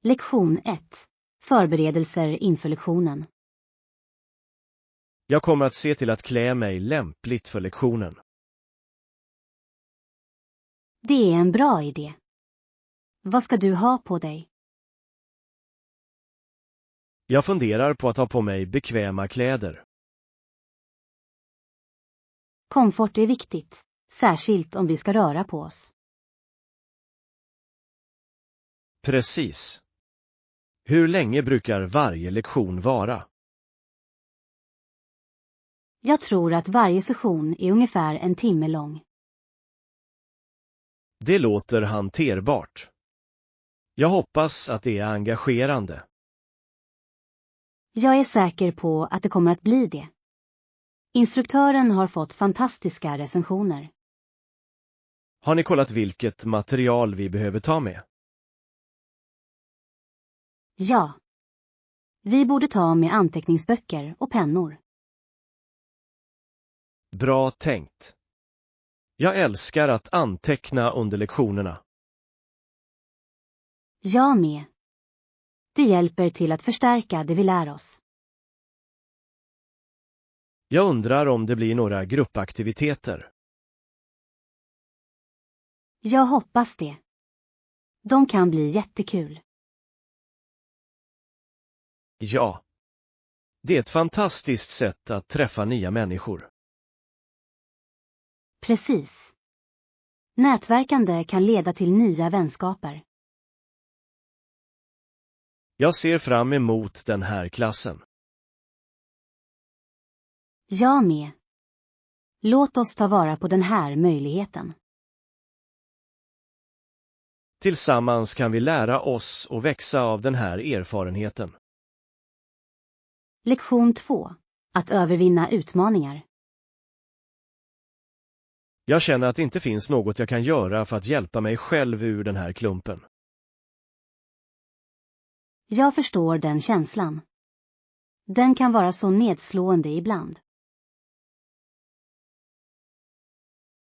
Lektion 1. Förberedelser inför lektionen. Jag kommer att se till att klä mig lämpligt för lektionen. Det är en bra idé. Vad ska du ha på dig? Jag funderar på att ha på mig bekväma kläder. Komfort är viktigt, särskilt om vi ska röra på oss. Precis. Hur länge brukar varje lektion vara? Jag tror att varje session är ungefär en timme lång. Det låter hanterbart. Jag hoppas att det är engagerande. Jag är säker på att det kommer att bli det. Instruktören har fått fantastiska recensioner. Har ni kollat vilket material vi behöver ta med? Ja. Vi borde ta med anteckningsböcker och pennor. Bra tänkt. Jag älskar att anteckna under lektionerna. Jag med. Det hjälper till att förstärka det vi lär oss. Jag undrar om det blir några gruppaktiviteter. Jag hoppas det. De kan bli jättekul. Ja. Det är ett fantastiskt sätt att träffa nya människor. Precis. Nätverkande kan leda till nya vänskaper. Jag ser fram emot den här klassen. Jag med. Låt oss ta vara på den här möjligheten. Tillsammans kan vi lära oss och växa av den här erfarenheten. Lektion 2. Att övervinna utmaningar. Jag känner att det inte finns något jag kan göra för att hjälpa mig själv ur den här klumpen. Jag förstår den känslan. Den kan vara så nedslående ibland.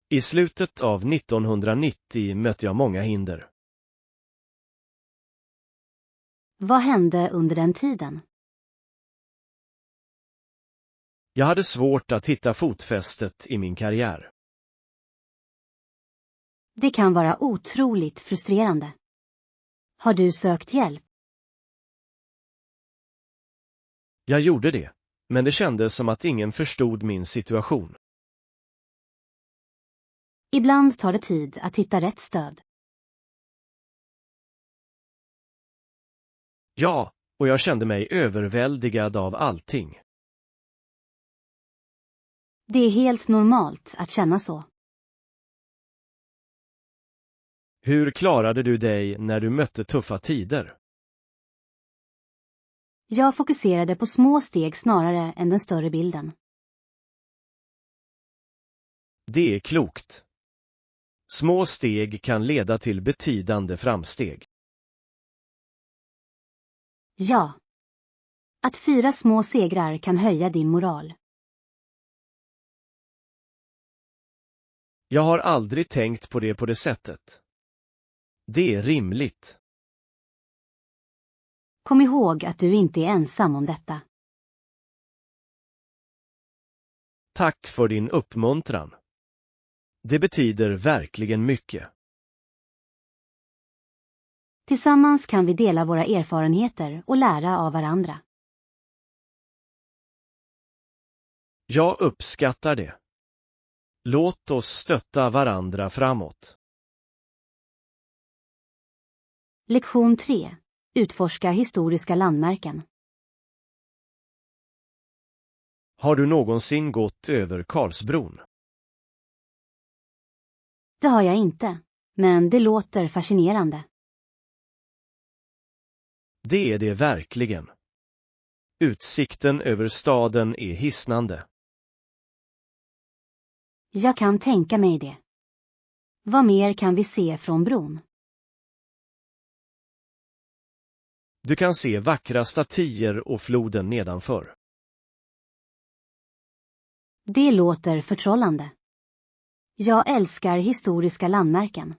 I slutet av 1990 mötte jag många hinder. Vad hände under den tiden? Jag hade svårt att hitta fotfästet i min karriär. Det kan vara otroligt frustrerande. Har du sökt hjälp? Jag gjorde det, men det kändes som att ingen förstod min situation. Ibland tar det tid att hitta rätt stöd. Ja, och jag kände mig överväldigad av allting. Det är helt normalt att känna så. Hur klarade du dig när du mötte tuffa tider? Jag fokuserade på små steg snarare än den större bilden. Det är klokt. Små steg kan leda till betydande framsteg. Ja. Att fira små segrar kan höja din moral. Jag har aldrig tänkt på det sättet. Det är rimligt. Kom ihåg att du inte är ensam om detta. Tack för din uppmuntran. Det betyder verkligen mycket. Tillsammans kan vi dela våra erfarenheter och lära av varandra. Jag uppskattar det. Låt oss stötta varandra framåt. Lektion 3. Utforska historiska landmärken. Har du någonsin gått över Karlsbron? Det har jag inte, men det låter fascinerande. Det är det verkligen. Utsikten över staden är hisnande. Jag kan tänka mig det. Vad mer kan vi se från bron? Du kan se vackra statyer och floden nedanför. Det låter förtrollande. Jag älskar historiska landmärken.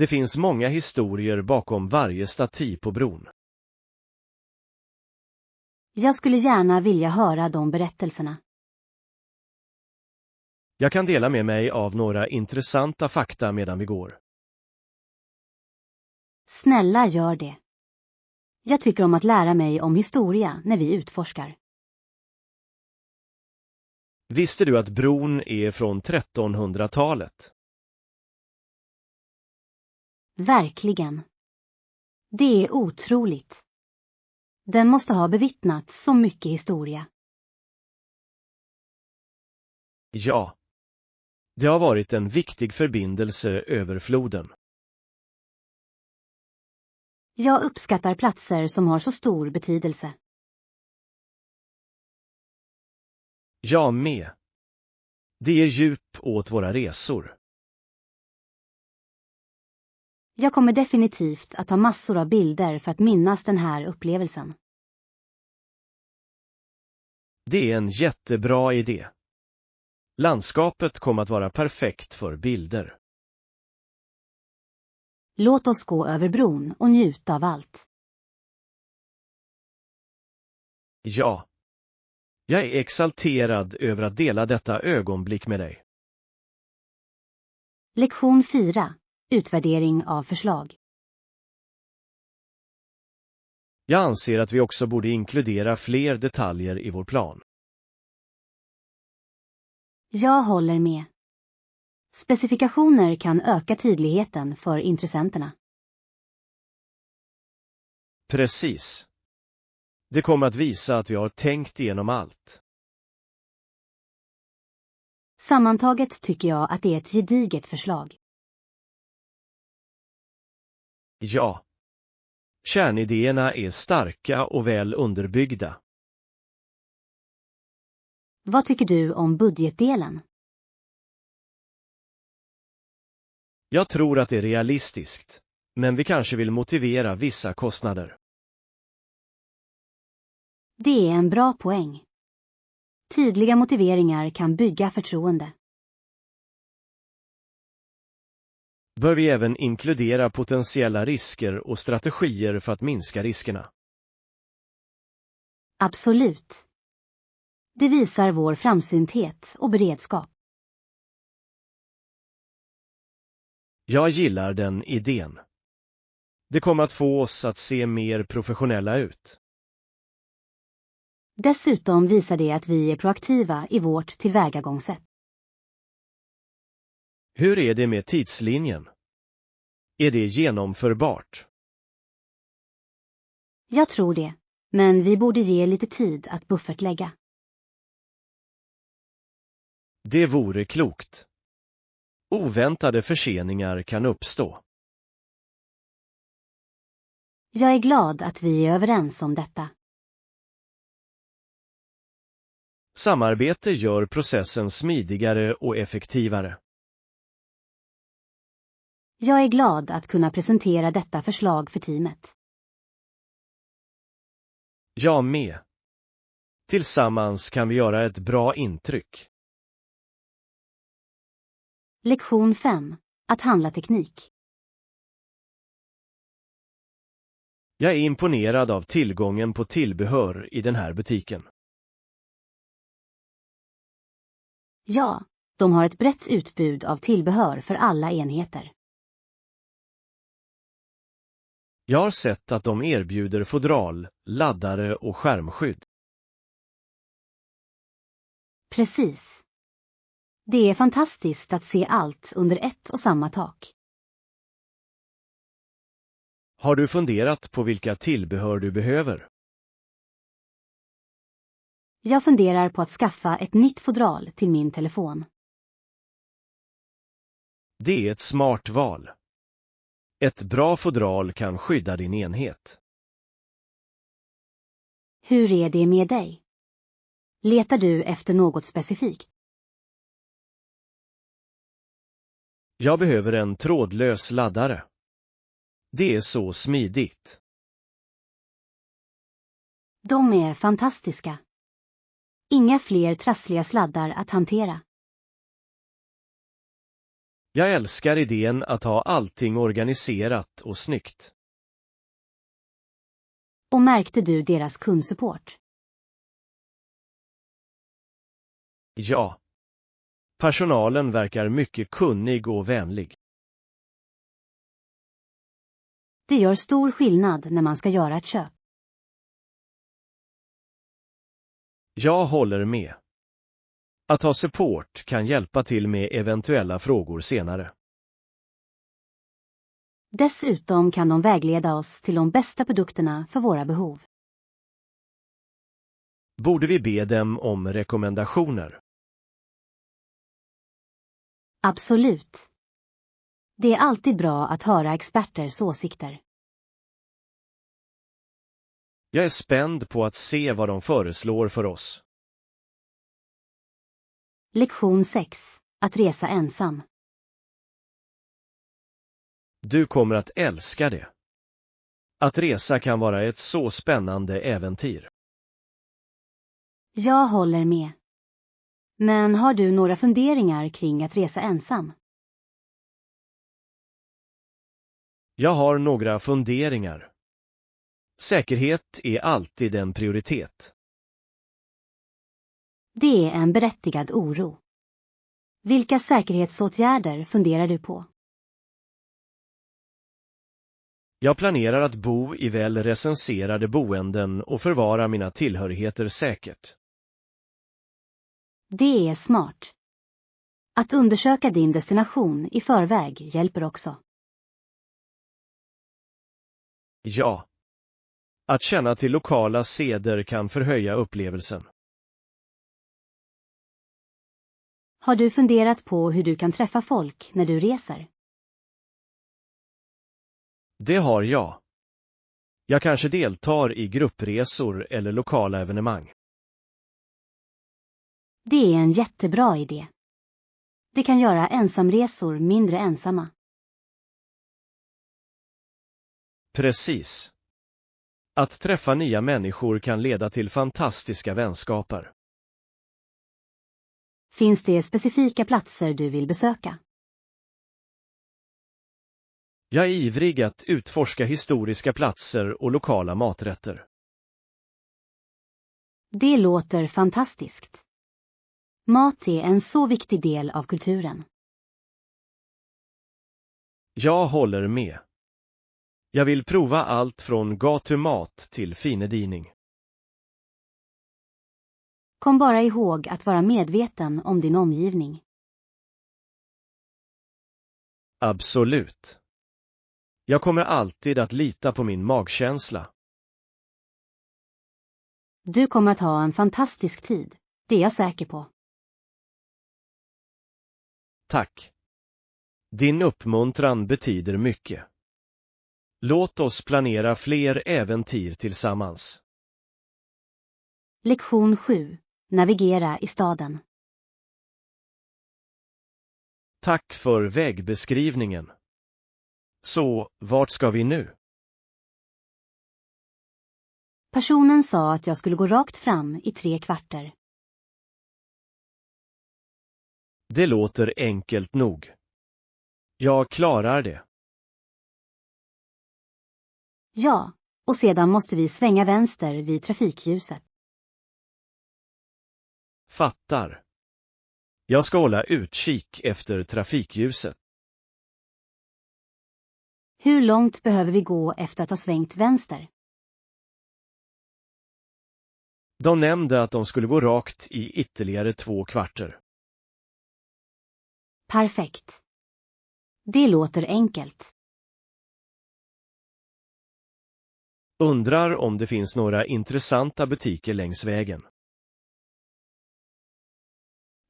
Det finns många historier bakom varje staty på bron. Jag skulle gärna vilja höra de berättelserna. Jag kan dela med mig av några intressanta fakta medan vi går. Snälla gör det. Jag tycker om att lära mig om historia när vi utforskar. Visste du att bron är från 1300-talet? Verkligen. Det är otroligt. Den måste ha bevittnat så mycket historia. Ja. Det har varit en viktig förbindelse över floden. Jag uppskattar platser som har så stor betydelse. Jag med. Det ger djup åt våra resor. Jag kommer definitivt att ta massor av bilder för att minnas den här upplevelsen. Det är en jättebra idé. Landskapet kommer att vara perfekt för bilder. Låt oss gå över bron och njuta av allt. Ja. Jag är exalterad över att dela detta ögonblick med dig. Lektion 4. Utvärdering av förslag. Jag anser att vi också borde inkludera fler detaljer i vår plan. Jag håller med. Specifikationer kan öka tydligheten för intressenterna. Precis. Det kommer att visa att vi har tänkt igenom allt. Sammantaget tycker jag att det är ett gediget förslag. Ja. Kärnidéerna är starka och väl underbyggda. Vad tycker du om budgetdelen? Jag tror att det är realistiskt, men vi kanske vill motivera vissa kostnader. Det är en bra poäng. Tydliga motiveringar kan bygga förtroende. Bör vi även inkludera potentiella risker och strategier för att minska riskerna? Absolut. Det visar vår framsynthet och beredskap. Jag gillar den idén. Det kommer att få oss att se mer professionella ut. Dessutom visar det att vi är proaktiva i vårt tillvägagångssätt. Hur är det med tidslinjen? Är det genomförbart? Jag tror det, men vi borde ge lite tid att buffertlägga. Det vore klokt. Oväntade förseningar kan uppstå. Jag är glad att vi är överens om detta. Samarbete gör processen smidigare och effektivare. Jag är glad att kunna presentera detta förslag för teamet. Jag med. Tillsammans kan vi göra ett bra intryck. Lektion 5. Att handla teknik. Jag är imponerad av tillgången på tillbehör i den här butiken. Ja, de har ett brett utbud av tillbehör för alla enheter. Jag har sett att de erbjuder fodral, laddare och skärmskydd. Precis. Det är fantastiskt att se allt under ett och samma tak. Har du funderat på vilka tillbehör du behöver? Jag funderar på att skaffa ett nytt fodral till min telefon. Det är ett smart val. Ett bra fodral kan skydda din enhet. Hur är det med dig? Letar du efter något specifikt? Jag behöver en trådlös laddare. Det är så smidigt. De är fantastiska. Inga fler trassliga sladdar att hantera. Jag älskar idén att ha allting organiserat och snyggt. Och märkte du deras kundsupport? Ja. Personalen verkar mycket kunnig och vänlig. Det gör stor skillnad när man ska göra ett köp. Jag håller med. Att ha support kan hjälpa till med eventuella frågor senare. Dessutom kan de vägleda oss till de bästa produkterna för våra behov. Borde vi be dem om rekommendationer? Absolut. Det är alltid bra att höra experters åsikter. Jag är spänd på att se vad de föreslår för oss. Lektion 6. Att resa ensam. Du kommer att älska det. Att resa kan vara ett så spännande äventyr. Jag håller med. Men har du några funderingar kring att resa ensam? Jag har några funderingar. Säkerhet är alltid en prioritet. Det är en berättigad oro. Vilka säkerhetsåtgärder funderar du på? Jag planerar att bo i väl recenserade boenden och förvara mina tillhörigheter säkert. Det är smart. Att undersöka din destination i förväg hjälper också. Ja. Att känna till lokala seder kan förhöja upplevelsen. Har du funderat på hur du kan träffa folk när du reser? Det har jag. Jag kanske deltar i gruppresor eller lokala evenemang. Det är en jättebra idé. Det kan göra ensamresor mindre ensamma. Precis. Att träffa nya människor kan leda till fantastiska vänskaper. Finns det specifika platser du vill besöka? Jag är ivrig att utforska historiska platser och lokala maträtter. Det låter fantastiskt. Mat är en så viktig del av kulturen. Jag håller med. Jag vill prova allt från gatumat till finedining. Kom bara ihåg att vara medveten om din omgivning. Absolut. Jag kommer alltid att lita på min magkänsla. Du kommer att ha en fantastisk tid, det är jag säker på. Tack. Din uppmuntran betyder mycket. Låt oss planera fler äventyr tillsammans. Lektion 7. Navigera i staden. Tack för vägbeskrivningen. Så, vart ska vi nu? Personen sa att jag skulle gå rakt fram i 3 kvarter. Det låter enkelt nog. Jag klarar det. Ja, och sedan måste vi svänga vänster vid trafikljuset. Fattar. Jag ska hålla utkik efter trafikljuset. Hur långt behöver vi gå efter att ha svängt vänster? De nämnde att de skulle gå rakt i ytterligare 2 kvarter. Perfekt. Det låter enkelt. Undrar om det finns några intressanta butiker längs vägen.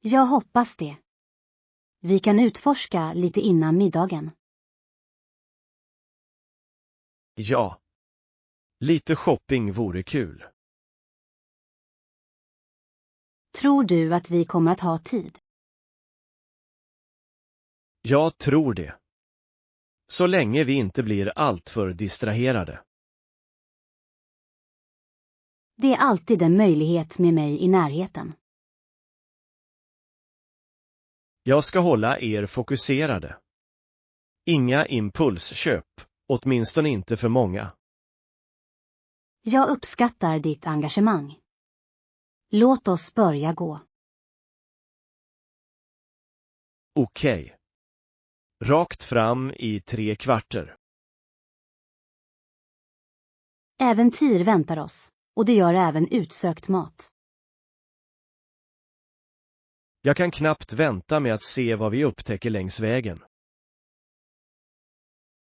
Jag hoppas det. Vi kan utforska lite innan middagen. Ja. Lite shopping vore kul. Tror du att vi kommer att ha tid? Jag tror det. Så länge vi inte blir alltför distraherade. Det är alltid en möjlighet med mig i närheten. Jag ska hålla er fokuserade. Inga impulsköp, åtminstone inte för många. Jag uppskattar ditt engagemang. Låt oss börja gå. Okej. Rakt fram i 3/4. Äventyr väntar oss, och det gör även utsökt mat. Jag kan knappt vänta med att se vad vi upptäcker längs vägen.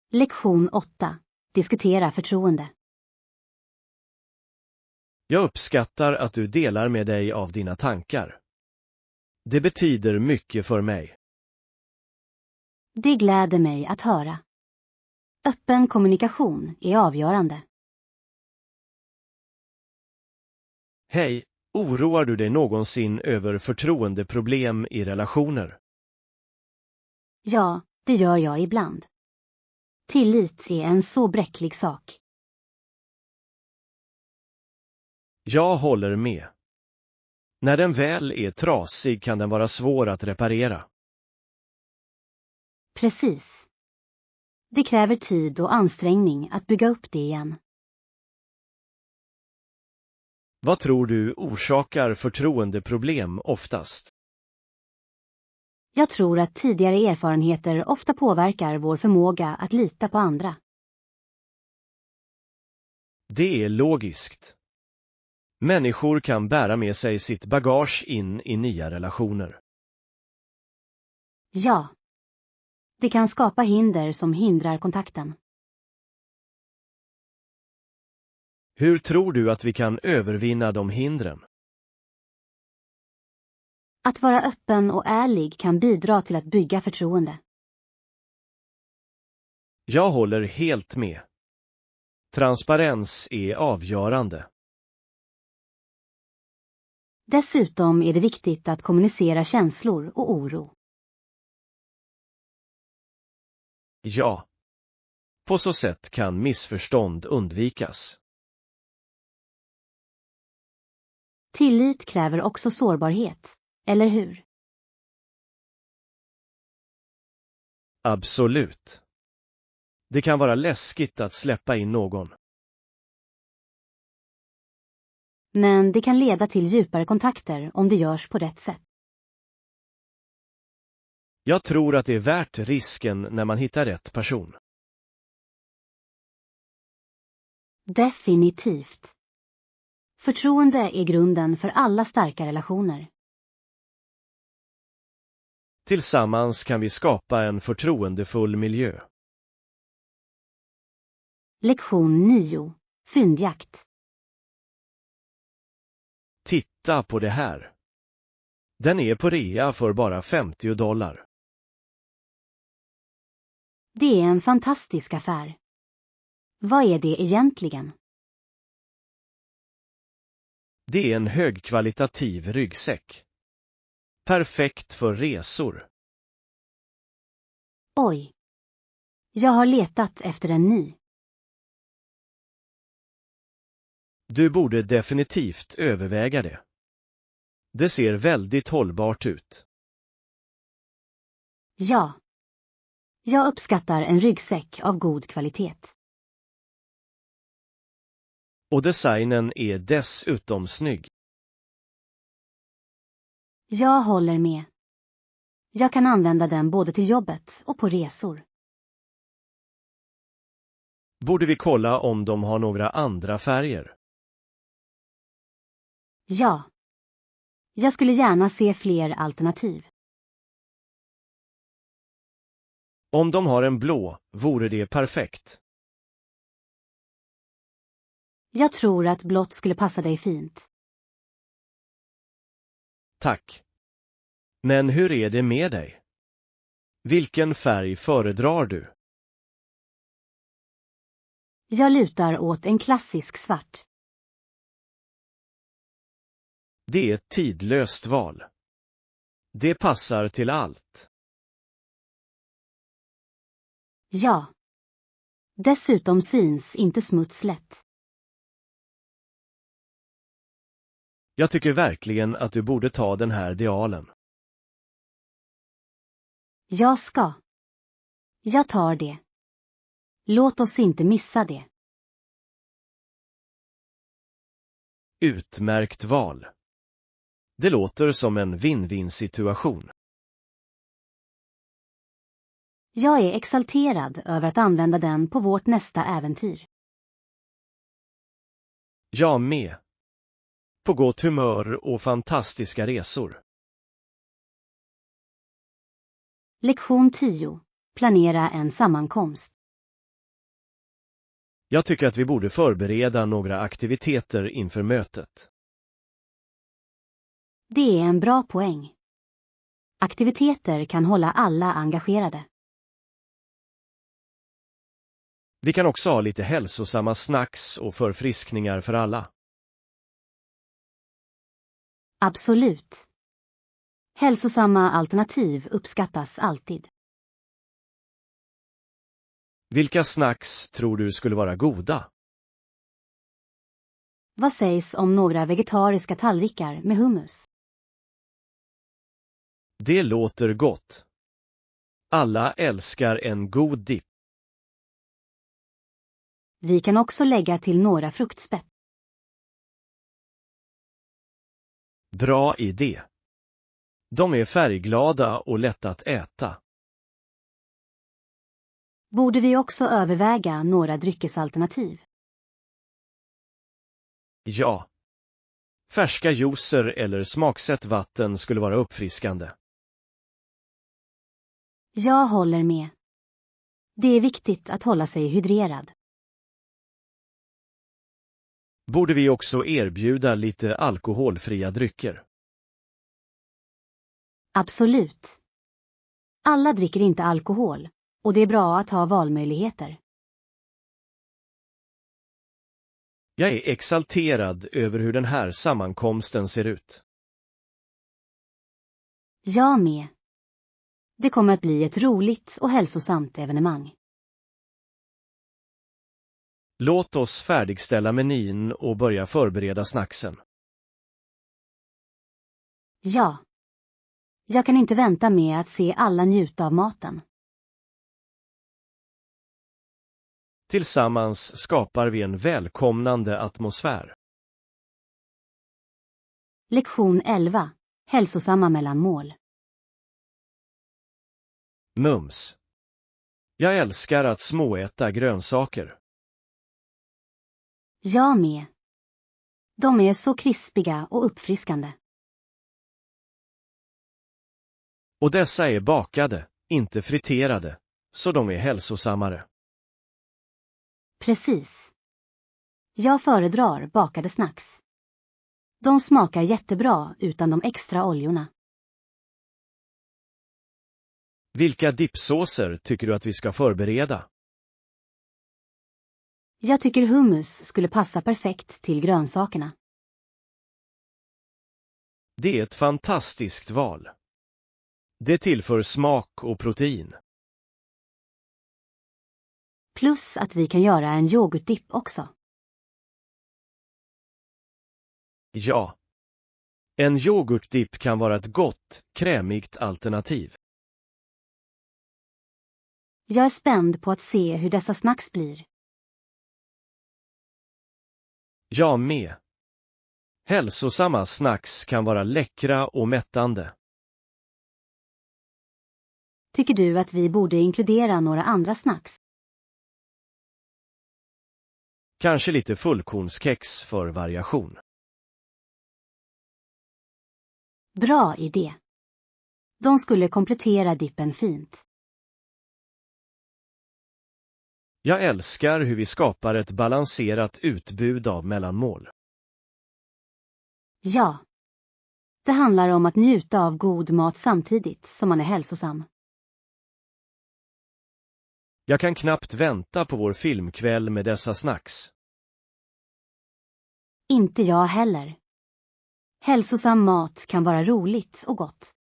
Lektion 8. Diskutera förtroende. Jag uppskattar att du delar med dig av dina tankar. Det betyder mycket för mig. Det gläder mig att höra. Öppen kommunikation är avgörande. Hej, oroar du dig någonsin över förtroendeproblem i relationer? Ja, det gör jag ibland. Tillit är en så bräcklig sak. Jag håller med. När den väl är trasig kan den vara svår att reparera. Precis. Det kräver tid och ansträngning att bygga upp det igen. Vad tror du orsakar förtroendeproblem oftast? Jag tror att tidigare erfarenheter ofta påverkar vår förmåga att lita på andra. Det är logiskt. Människor kan bära med sig sitt bagage in i nya relationer. Ja. Det kan skapa hinder som hindrar kontakten. Hur tror du att vi kan övervinna de hindren? Att vara öppen och ärlig kan bidra till att bygga förtroende. Jag håller helt med. Transparens är avgörande. Dessutom är det viktigt att kommunicera känslor och oro. Ja. På så sätt kan missförstånd undvikas. Tillit kräver också sårbarhet, eller hur? Absolut. Det kan vara läskigt att släppa in någon. Men det kan leda till djupare kontakter om det görs på rätt sätt. Jag tror att det är värt risken när man hittar rätt person. Definitivt. Förtroende är grunden för alla starka relationer. Tillsammans kan vi skapa en förtroendefull miljö. Lektion 9. Fyndjakt. Titta på det här. Den är på rea för bara $50. Det är en fantastisk affär. Vad är det egentligen? Det är en högkvalitativ ryggsäck. Perfekt för resor. Oj. Jag har letat efter en ny. Du borde definitivt överväga det. Det ser väldigt hållbart ut. Ja. Jag uppskattar en ryggsäck av god kvalitet. Och designen är dessutom snygg. Jag håller med. Jag kan använda den både till jobbet och på resor. Borde vi kolla om de har några andra färger? Ja. Jag skulle gärna se fler alternativ. Om de har en blå, vore det perfekt. Jag tror att blått skulle passa dig fint. Tack. Men hur är det med dig? Vilken färg föredrar du? Jag lutar åt en klassisk svart. Det är ett tidlöst val. Det passar till allt. Ja. Dessutom syns inte smuts lätt. Jag tycker verkligen att du borde ta den här dialen. Jag ska. Jag tar det. Låt oss inte missa det. Utmärkt val. Det låter som en win-win-situation. Jag är exalterad över att använda den på vårt nästa äventyr. Jag med. På gott humör och fantastiska resor. Lektion 10. Planera en sammankomst. Jag tycker att vi borde förbereda några aktiviteter inför mötet. Det är en bra poäng. Aktiviteter kan hålla alla engagerade. Vi kan också ha lite hälsosamma snacks och förfriskningar för alla. Absolut. Hälsosamma alternativ uppskattas alltid. Vilka snacks tror du skulle vara goda? Vad sägs om några vegetariska tallrikar med hummus? Det låter gott. Alla älskar en god dipp. Vi kan också lägga till några fruktspett. Bra idé. De är färgglada och lätta att äta. Borde vi också överväga några dryckesalternativ? Ja. Färska juicer eller smaksatt vatten skulle vara uppfriskande. Jag håller med. Det är viktigt att hålla sig hydrerad. Borde vi också erbjuda lite alkoholfria drycker? Absolut. Alla dricker inte alkohol, och det är bra att ha valmöjligheter. Jag är exalterad över hur den här sammankomsten ser ut. Jag med. Det kommer att bli ett roligt och hälsosamt evenemang. Låt oss färdigställa menyn och börja förbereda snacksen. Ja. Jag kan inte vänta med att se alla njuta av maten. Tillsammans skapar vi en välkomnande atmosfär. Lektion 11. Hälsosamma mellanmål. Mums. Jag älskar att småäta grönsaker. Jag med. De är så krispiga och uppfriskande. Och dessa är bakade, inte friterade, så de är hälsosammare. Precis. Jag föredrar bakade snacks. De smakar jättebra utan de extra oljorna. Vilka dippsåser tycker du att vi ska förbereda? Jag tycker hummus skulle passa perfekt till grönsakerna. Det är ett fantastiskt val. Det tillför smak och protein. Plus att vi kan göra en yoghurtdipp också. Ja. En yoghurtdipp kan vara ett gott, krämigt alternativ. Jag är spänd på att se hur dessa snacks blir. Jag med. Hälsosamma snacks kan vara läckra och mättande. Tycker du att vi borde inkludera några andra snacks? Kanske lite fullkornskex för variation. Bra idé. De skulle komplettera dippen fint. Jag älskar hur vi skapar ett balanserat utbud av mellanmål. Ja. Det handlar om att njuta av god mat samtidigt som man är hälsosam. Jag kan knappt vänta på vår filmkväll med dessa snacks. Inte jag heller. Hälsosam mat kan vara roligt och gott.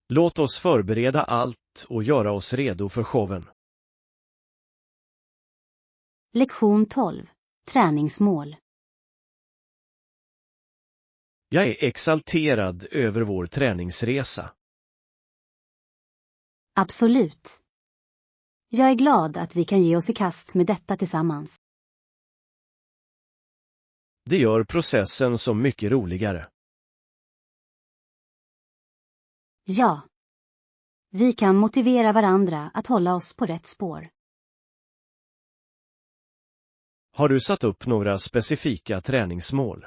Låt oss förbereda allt och göra oss redo för showen. Lektion 12. Träningsmål. Jag är exalterad över vår träningsresa. Absolut. Jag är glad att vi kan ge oss i kast med detta tillsammans. Det gör processen så mycket roligare. Ja. Vi kan motivera varandra att hålla oss på rätt spår. Har du satt upp några specifika träningsmål?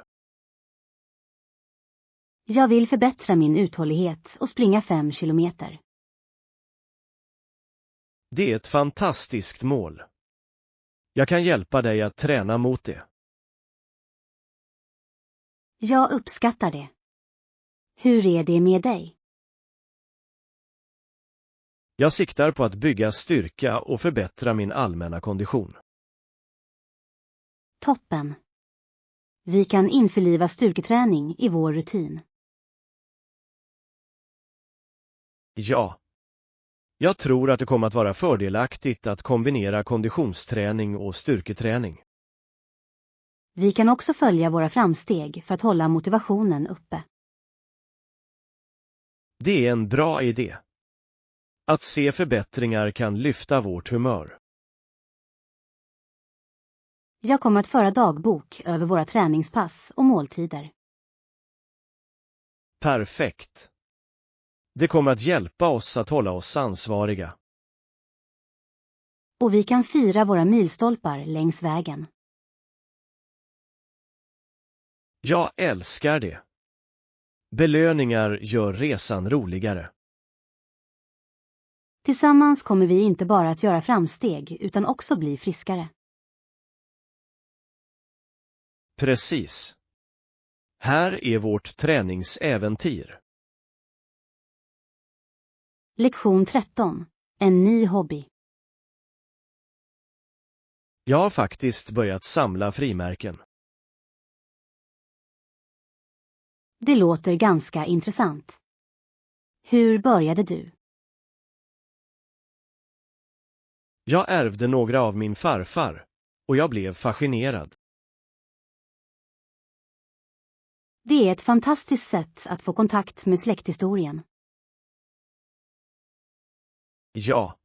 Jag vill förbättra min uthållighet och springa 5 kilometer. Det är ett fantastiskt mål. Jag kan hjälpa dig att träna mot det. Jag uppskattar det. Hur är det med dig? Jag siktar på att bygga styrka och förbättra min allmänna kondition. Toppen. Vi kan införliva styrketräning i vår rutin. Ja. Jag tror att det kommer att vara fördelaktigt att kombinera konditionsträning och styrketräning. Vi kan också följa våra framsteg för att hålla motivationen uppe. Det är en bra idé. Att se förbättringar kan lyfta vårt humör. Jag kommer att föra dagbok över våra träningspass och måltider. Perfekt. Det kommer att hjälpa oss att hålla oss ansvariga. Och vi kan fira våra milstolpar längs vägen. Jag älskar det. Belöningar gör resan roligare. Tillsammans kommer vi inte bara att göra framsteg utan också bli friskare. Precis. Här är vårt träningsäventyr. Lektion 13. En ny hobby. Jag har faktiskt börjat samla frimärken. Det låter ganska intressant. Hur började du? Jag ärvde några av min farfar och jag blev fascinerad. Det är ett fantastiskt sätt att få kontakt med släkthistorien. Ja.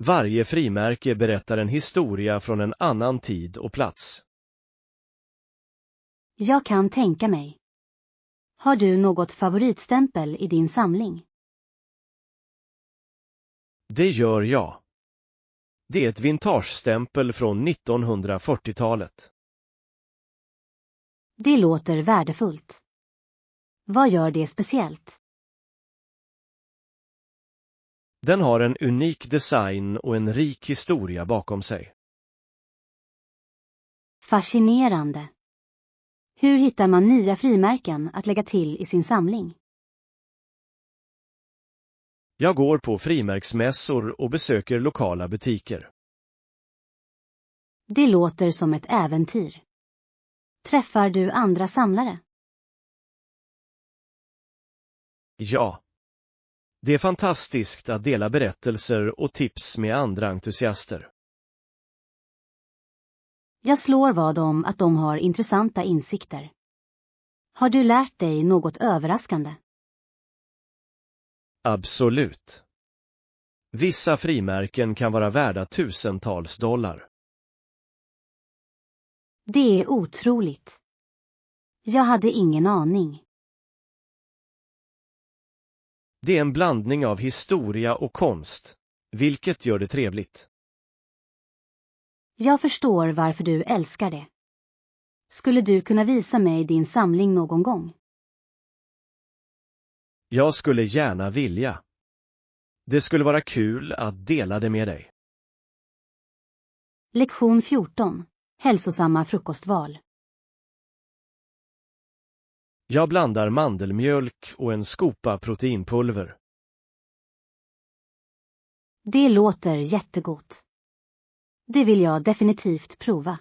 Varje frimärke berättar en historia från en annan tid och plats. Jag kan tänka mig. Har du något favoritstämpel i din samling? Det gör jag. Det är ett vintagestämpel från 1940-talet. Det låter värdefullt. Vad gör det speciellt? Den har en unik design och en rik historia bakom sig. Fascinerande. Hur hittar man nya frimärken att lägga till i sin samling? Jag går på frimärksmässor och besöker lokala butiker. Det låter som ett äventyr. Träffar du andra samlare? Ja. Det är fantastiskt att dela berättelser och tips med andra entusiaster. Jag slår vad om att de har intressanta insikter. Har du lärt dig något överraskande? Absolut. Vissa frimärken kan vara värda tusentals dollar. Det är otroligt. Jag hade ingen aning. Det är en blandning av historia och konst, vilket gör det trevligt. Jag förstår varför du älskar det. Skulle du kunna visa mig din samling någon gång? Jag skulle gärna vilja. Det skulle vara kul att dela det med dig. Lektion 14. Hälsosamma frukostval. Jag blandar mandelmjölk och en skopa proteinpulver. Det låter jättegott. Det vill jag definitivt prova.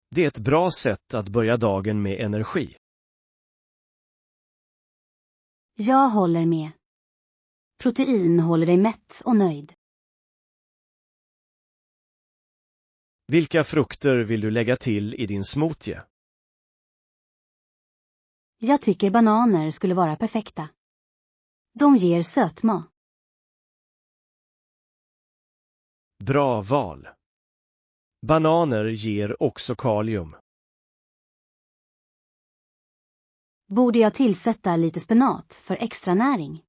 Det är ett bra sätt att börja dagen med energi. Jag håller med. Protein håller dig mätt och nöjd. Vilka frukter vill du lägga till i din smoothie? Jag tycker bananer skulle vara perfekta. De ger sötma. Bra val. Bananer ger också kalium. Borde jag tillsätta lite spenat för extra näring?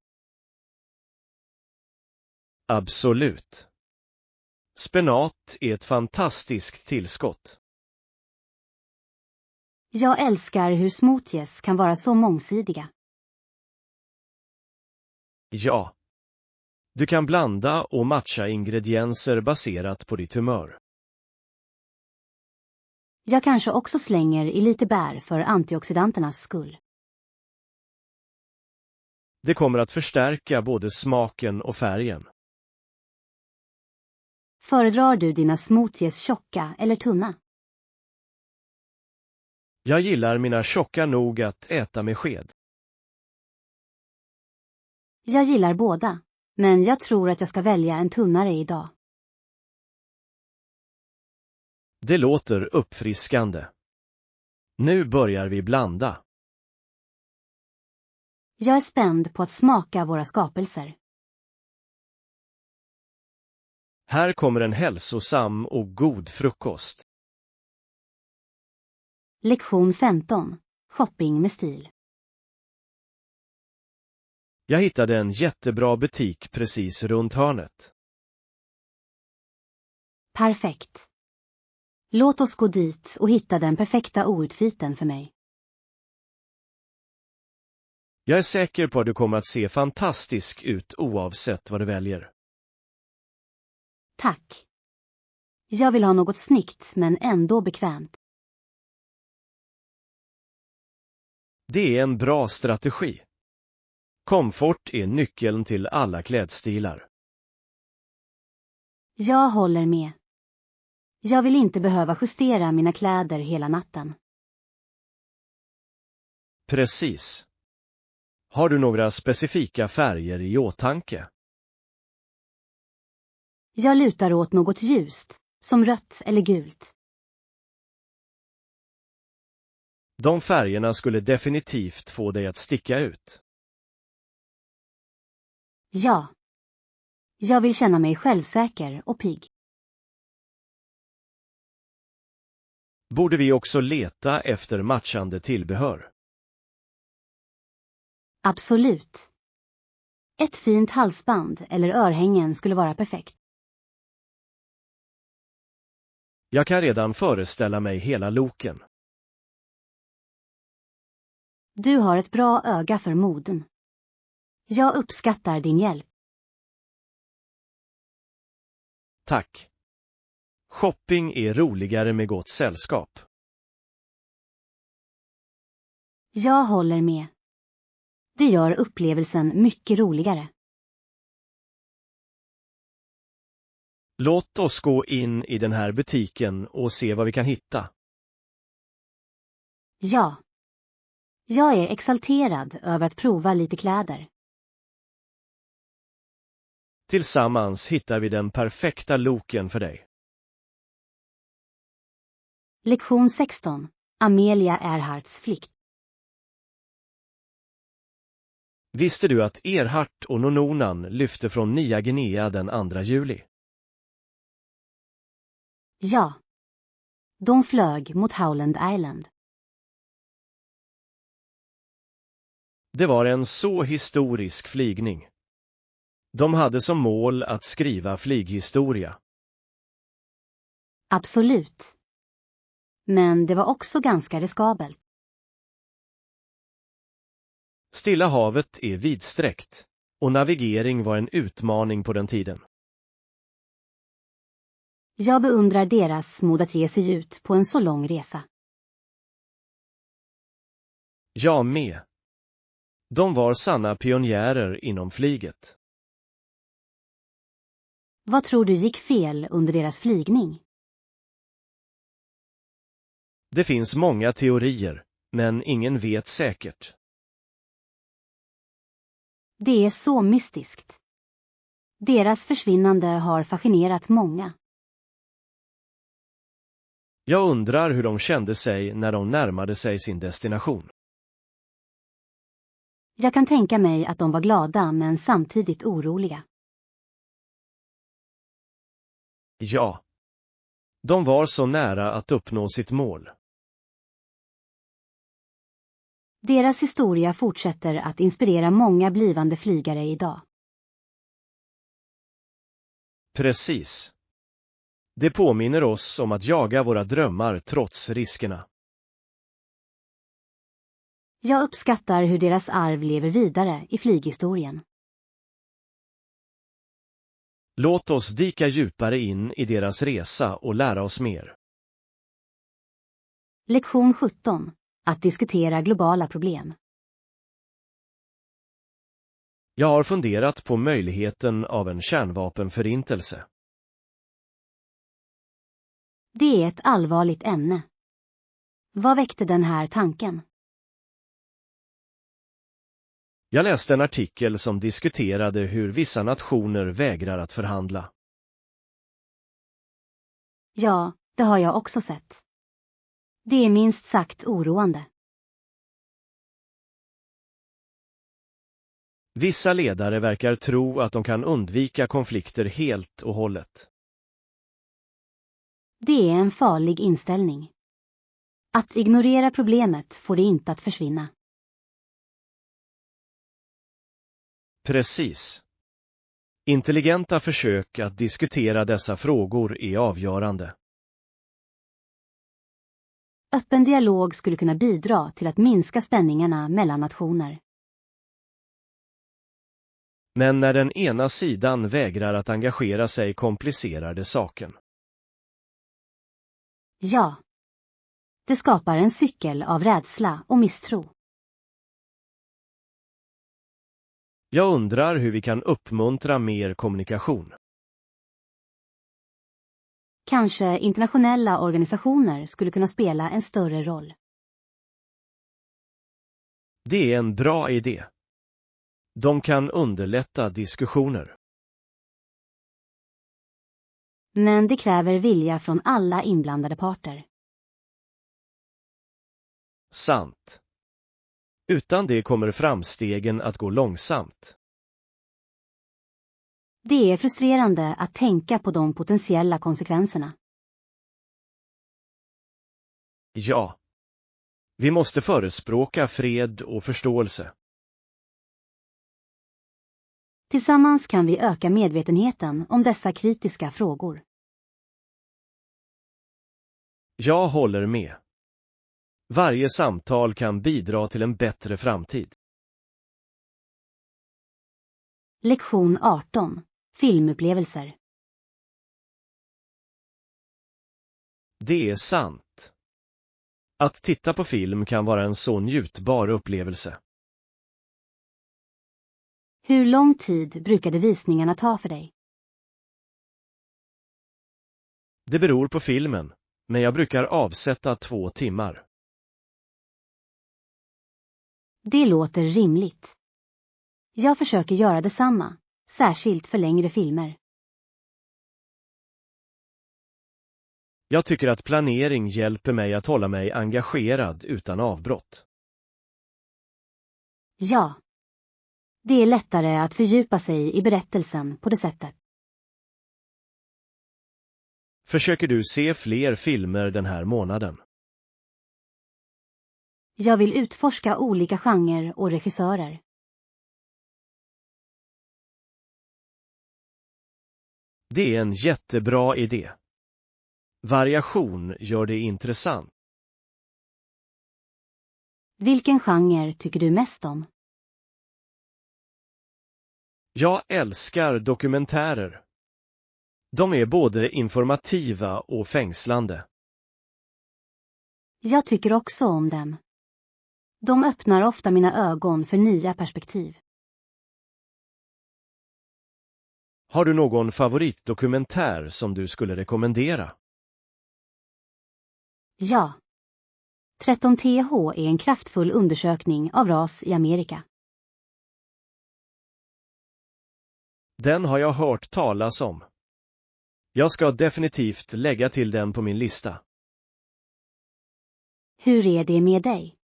Absolut. Spenat är ett fantastiskt tillskott. Jag älskar hur smoothies kan vara så mångsidiga. Ja. Du kan blanda och matcha ingredienser baserat på ditt humör. Jag kanske också slänger i lite bär för antioxidanternas skull. Det kommer att förstärka både smaken och färgen. Föredrar du dina smoothies tjocka eller tunna? Jag gillar mina tjocka nog att äta med sked. Jag gillar båda, men jag tror att jag ska välja en tunnare idag. Det låter uppfriskande. Nu börjar vi blanda. Jag är spänd på att smaka våra skapelser. Här kommer en hälsosam och god frukost. Lektion 15. Shopping med stil. Jag hittade en jättebra butik precis runt hörnet. Perfekt. Låt oss gå dit och hitta den perfekta outfiten för mig. Jag är säker på att du kommer att se fantastisk ut oavsett vad du väljer. Tack. Jag vill ha något snyggt men ändå bekvämt. Det är en bra strategi. Komfort är nyckeln till alla klädstilar. Jag håller med. Jag vill inte behöva justera mina kläder hela natten. Precis. Har du några specifika färger i åtanke? Jag lutar åt något ljust, som rött eller gult. De färgerna skulle definitivt få dig att sticka ut. Ja. Jag vill känna mig självsäker och pigg. Borde vi också leta efter matchande tillbehör? Absolut. Ett fint halsband eller örhängen skulle vara perfekt. Jag kan redan föreställa mig hela looken. Du har ett bra öga för moden. Jag uppskattar din hjälp. Tack. Shopping är roligare med gott sällskap. Jag håller med. Det gör upplevelsen mycket roligare. Låt oss gå in i den här butiken och se vad vi kan hitta. Ja. Jag är exalterad över att prova lite kläder. Tillsammans hittar vi den perfekta looken för dig. Lektion 16. Amelia Earharts flikt. Visste du att Earhart och Nononan lyfte från Nya Guinea den 2 juli? Ja. De flög mot Howland Island. Det var en så historisk flygning. De hade som mål att skriva flyghistoria. Absolut. Men det var också ganska riskabelt. Stilla havet är vidsträckt, och navigering var en utmaning på den tiden. Jag beundrar deras mod att ge sig ut på en så lång resa. Jag med. De var sanna pionjärer inom flyget. Vad tror du gick fel under deras flygning? Det finns många teorier, men ingen vet säkert. Det är så mystiskt. Deras försvinnande har fascinerat många. Jag undrar hur de kände sig när de närmade sig sin destination. Jag kan tänka mig att de var glada men samtidigt oroliga. Ja. De var så nära att uppnå sitt mål. Deras historia fortsätter att inspirera många blivande flygare idag. Precis. Det påminner oss om att jaga våra drömmar trots riskerna. Jag uppskattar hur deras arv lever vidare i flyghistorien. Låt oss dyka djupare in i deras resa och lära oss mer. Lektion 17. Att diskutera globala problem. Jag har funderat på möjligheten av en kärnvapenförintelse. Det är ett allvarligt ämne. Vad väckte den här tanken? Jag läste en artikel som diskuterade hur vissa nationer vägrar att förhandla. Ja, det har jag också sett. Det är minst sagt oroande. Vissa ledare verkar tro att de kan undvika konflikter helt och hållet. Det är en farlig inställning. Att ignorera problemet får det inte att försvinna. Precis. Intelligenta försök att diskutera dessa frågor är avgörande. Öppen dialog skulle kunna bidra till att minska spänningarna mellan nationer. Men när den ena sidan vägrar att engagera sig komplicerar det saken. Ja. Det skapar en cykel av rädsla och misstro. Jag undrar hur vi kan uppmuntra mer kommunikation. Kanske internationella organisationer skulle kunna spela en större roll. Det är en bra idé. De kan underlätta diskussioner. Men det kräver vilja från alla inblandade parter. Sant. Utan det kommer framstegen att gå långsamt. Det är frustrerande att tänka på de potentiella konsekvenserna. Ja. Vi måste förespråka fred och förståelse. Tillsammans kan vi öka medvetenheten om dessa kritiska frågor. Jag håller med. Varje samtal kan bidra till en bättre framtid. Lektion 18. Filmupplevelser. Det är sant. Att titta på film kan vara en så njutbar upplevelse. Hur lång tid brukade visningarna ta för dig? Det beror på filmen, men jag brukar avsätta 2 timmar. Det låter rimligt. Jag försöker göra detsamma, särskilt för längre filmer. Jag tycker att planering hjälper mig att hålla mig engagerad utan avbrott. Ja. Det är lättare att fördjupa sig i berättelsen på det sättet. Försöker du se fler filmer den här månaden? Jag vill utforska olika genrer och regissörer. Det är en jättebra idé. Variation gör det intressant. Vilken genre tycker du mest om? Jag älskar dokumentärer. De är både informativa och fängslande. Jag tycker också om dem. De öppnar ofta mina ögon för nya perspektiv. Har du någon favoritdokumentär som du skulle rekommendera? Ja. 13TH är en kraftfull undersökning av ras i Amerika. Den har jag hört talas om. Jag ska definitivt lägga till den på min lista. Hur är det med dig?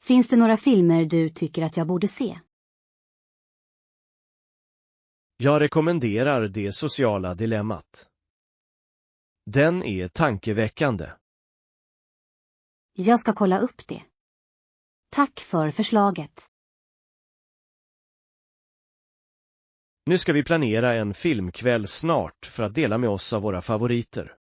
Finns det några filmer du tycker att jag borde se? Jag rekommenderar Det sociala dilemmat. Den är tankeväckande. Jag ska kolla upp det. Tack för förslaget. Nu ska vi planera en filmkväll snart för att dela med oss av våra favoriter.